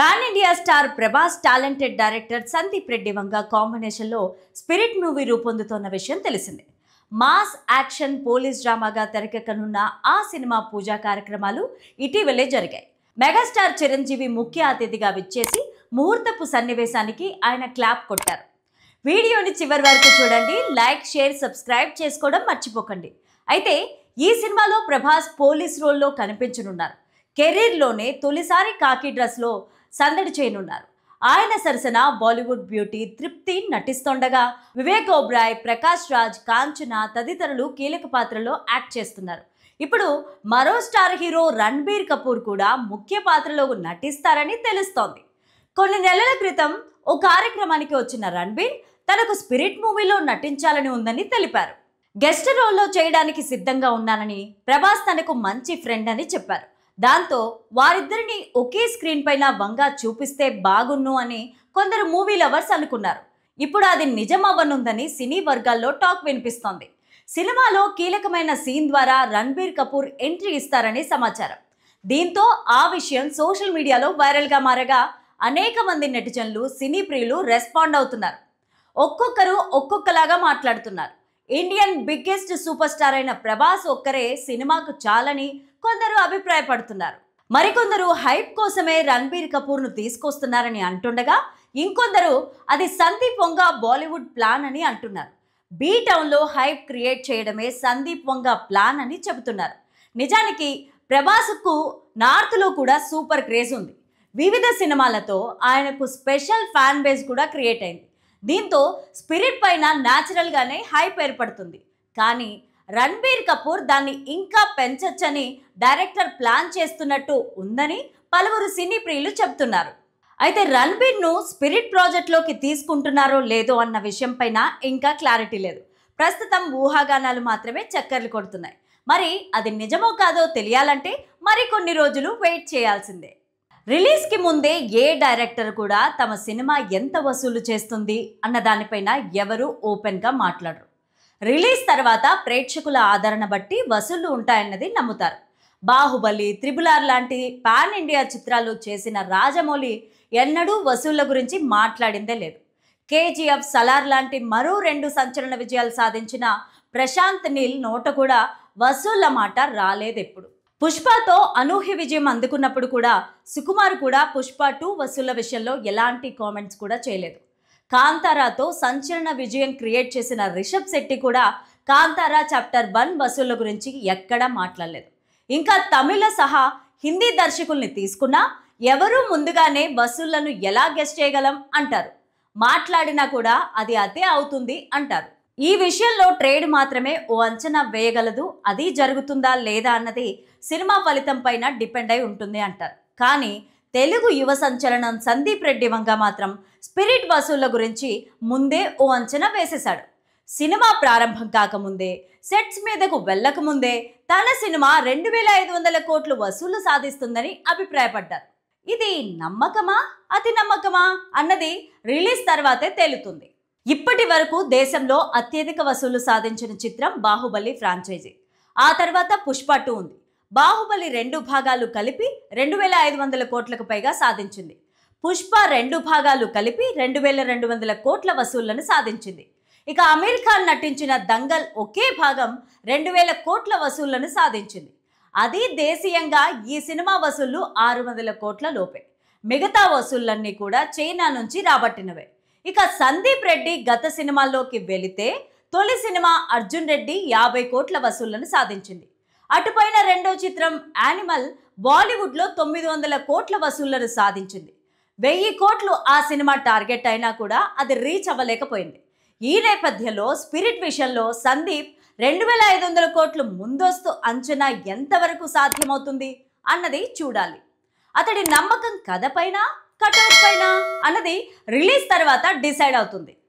Pan India star Prabhas talented director Sandeep Reddy Vanga కాంబినేషన్లో spirit movie రూపొందుతున్న విషయం తెలిసిందే. మాస్ యాక్షన్ పోలీస్ డ్రామాగా తెరకెక్కనున్న ఆ సినిమా పూజా కార్యక్రమాలు ఇటీవలే జరిగాయి. మెగాస్టార్ చిరంజీవి ముఖ్య అతిథిగా విచ్చేసి ముహూర్తపు సన్నివేశానికి ఆయన క్లాప్ కొట్టారు. వీడియోని చివరి వరకు చూడండి. లైక్, షేర్, సబ్స్క్రైబ్ చేసుకోవడం మర్చిపోకండి. అయితే ఈ సినిమాలో ప్రభాస్ పోలీస్ రోల్లో కనిపించనున్నారు. కెరీర్లోనే తొలిసారి కాకి డ్రెస్లో సందడి చేయనున్నారు. ఆయన సరసన బాలీవుడ్ బ్యూటీ తృప్తి నటిస్తుండగా వివేక్ ఓబ్రాయ్, ప్రకాష్ రాజ్, కాంచన తదితరులు కీలక పాత్రలో యాక్ట్ చేస్తున్నారు. ఇప్పుడు మరో స్టార్ హీరో రణబీర్ కపూర్ కూడా ముఖ్య పాత్రలో నటిస్తారని తెలుస్తోంది. కొన్ని నెలల క్రితం ఓ కార్యక్రమానికి వచ్చిన రణబీర్ తనకు స్పిరిట్ మూవీలో నటించాలని ఉందని తెలిపారు. గెస్ట్ రోల్లో చేయడానికి సిద్ధంగా ఉన్నానని, ప్రభాస్ తనకు మంచి ఫ్రెండ్ అని చెప్పారు. దాంతో వారిద్దరిని ఒకే స్క్రీన్ పైన వంగా చూపిస్తే బాగున్ను అని కొందరు మూవీ లవర్స్ అనుకున్నారు. ఇప్పుడు అది నిజం అవ్వనుందని సినీ వర్గాల్లో టాక్ వినిపిస్తోంది. సినిమాలో కీలకమైన సీన్ ద్వారా రణబీర్ కపూర్ ఎంట్రీ ఇస్తారని సమాచారం. దీంతో ఆ విషయం సోషల్ మీడియాలో వైరల్గా మారగా అనేక మంది నెటిజన్లు, సినీ ప్రియులు రెస్పాండ్ అవుతున్నారు. ఒక్కొక్కరు ఒక్కొక్కలాగా మాట్లాడుతున్నారు. ఇండియన్ బిగ్గెస్ట్ సూపర్ స్టార్ అయిన ప్రభాస్ ఒక్కరే సినిమాకు చాలని కొందరు అభిప్రాయపడుతున్నారు. మరికొందరు హైప్ కోసమే రణబీర్ కపూర్ను తీసుకొస్తున్నారని అంటుండగా, ఇంకొందరు అది సందీప్ వంగ బాలీవుడ్ ప్లాన్ అని అంటున్నారు. బీ టౌన్లో హైప్ క్రియేట్ చేయడమే సందీప్ వంగ ప్లాన్ అని చెబుతున్నారు. నిజానికి ప్రభాస్కు నార్త్లో కూడా సూపర్ క్రేజ్ ఉంది. వివిధ సినిమాలతో ఆయనకు స్పెషల్ ఫ్యాన్ బేస్ కూడా క్రియేట్ అయింది. దీంతో స్పిరిట్ పైన న్యాచురల్గానే హైప్ ఏర్పడుతుంది. కానీ రణబీర్ కపూర్ దాన్ని ఇంకా పెంచొచ్చని డైరెక్టర్ ప్లాన్ చేస్తున్నట్టు ఉందని పలువురు సినీ ప్రియులు చెబుతున్నారు. అయితే రణబీర్ను స్పిరిట్ ప్రాజెక్ట్లోకి తీసుకుంటున్నారో లేదో అన్న విషయం పైన ఇంకా క్లారిటీ లేదు. ప్రస్తుతం ఊహాగానాలు మాత్రమే చక్కర్లు కొడుతున్నాయి. మరి అది నిజమో కాదో తెలియాలంటే మరికొన్ని రోజులు వెయిట్ చేయాల్సిందే. రిలీజ్కి ముందే ఏ డైరెక్టర్ కూడా తమ సినిమా ఎంత వసూలు చేస్తుంది అన్న దానిపైన ఎవరూ ఓపెన్గా మాట్లాడరు. రిలీజ్ తర్వాత ప్రేక్షకుల ఆదరణ బట్టి వసూళ్లు ఉంటాయన్నది నమ్ముతారు. బాహుబలి, త్రిబుల్ ఆర్ లాంటి పాన్ ఇండియా చిత్రాలు చేసిన రాజమౌళి ఎన్నడూ వసూళ్ల గురించి మాట్లాడిందే లేదు. కేజీఎఫ్, సలార్ లాంటి మరో 2 సంచలన విజయాలు సాధించిన ప్రశాంత్ నీల్ నోట కూడా వసూళ్ల మాట రాలేదెప్పుడు. పుష్పతో అనూహ్య విజయం అందుకున్నప్పుడు కూడా సుకుమార్ కూడా పుష్ప 2 వసూళ్ల విషయంలో ఎలాంటి కామెంట్స్ కూడా చేయలేదు. కాంతారాతో సంచలన విజయం క్రియేట్ చేసిన రిషబ్ శెట్టి కూడా కాంతారా చాప్టర్ 1 వసూళ్ల గురించి ఎక్కడా మాట్లాడలేదు. ఇంకా తమిళ సహా హిందీ దర్శకుల్ని తీసుకున్నా ఎవరూ ముందుగానే వసూళ్లను ఎలా గెస్ చేయగలం అంటారు. మాట్లాడినా కూడా అది అదే అవుతుంది అంటారు. ఈ విషయంలో ట్రేడ్ మాత్రమే ఓ అంచనా వేయగలదు. అది జరుగుతుందా లేదా అన్నది సినిమా ఫలితం పైన డిపెండ్ అయి ఉంటుంది అంటారు. కానీ తెలుగు యువ సంచలనం సందీప్ రెడ్డి వంగ మాత్రం స్పిరిట్ వసూళ్ల గురించి ముందే ఓ అంచనా వేసేశాడు. సినిమా ప్రారంభం కాకముందే, సెట్స్ మీదకు వెళ్ళకముందే తన సినిమా 2500 కోట్లు వసూళ్లు సాధిస్తుందని అభిప్రాయపడ్డారు. ఇది నమ్మకమా, అతి నమ్మకమా అన్నది రిలీజ్ తర్వాతే తేలుతుంది. ఇప్పటి వరకు దేశంలో అత్యధిక వసూళ్లు సాధించిన చిత్రం బాహుబలి ఫ్రాంచైజీ. ఆ తర్వాత పుష్ప 2 ఉంది. బాహుబలి 2 భాగాలు కలిపి 2500 కోట్లకు పైగా సాధించింది. పుష్ప 2 భాగాలు కలిపి 2200 కోట్ల వసూళ్లను సాధించింది. ఇక అమీర్ ఖాన్ నటించిన దంగల్ ఒకే భాగం 2000 కోట్ల వసూళ్లను సాధించింది. అది దేశీయంగా ఈ సినిమా వసూళ్లు 600 కోట్ల లోపే. మిగతా వసూళ్లన్నీ కూడా చైనా నుంచి రాబట్టినవే. ఇక సందీప్ రెడ్డి గత సినిమాల్లోకి వెళితే తొలి సినిమా అర్జున్ రెడ్డి 50 కోట్ల వసూళ్లను సాధించింది. అటుపైన రెండో చిత్రం యానిమల్ బాలీవుడ్లో 900 కోట్ల వసూళ్లను సాధించింది. 1000 కోట్లు ఆ సినిమా టార్గెట్ అయినా కూడా అది రీచ్ అవ్వలేకపోయింది. ఈ నేపథ్యంలో స్పిరిట్ విషయంలో సందీప్ 2500 కోట్లు ముందస్తు అంచనా ఎంతవరకు సాధ్యమవుతుంది అన్నది చూడాలి. అతడి నమ్మకం కథ పైన, కటౌట్ పైన అన్నది రిలీజ్ తర్వాత డిసైడ్ అవుతుంది.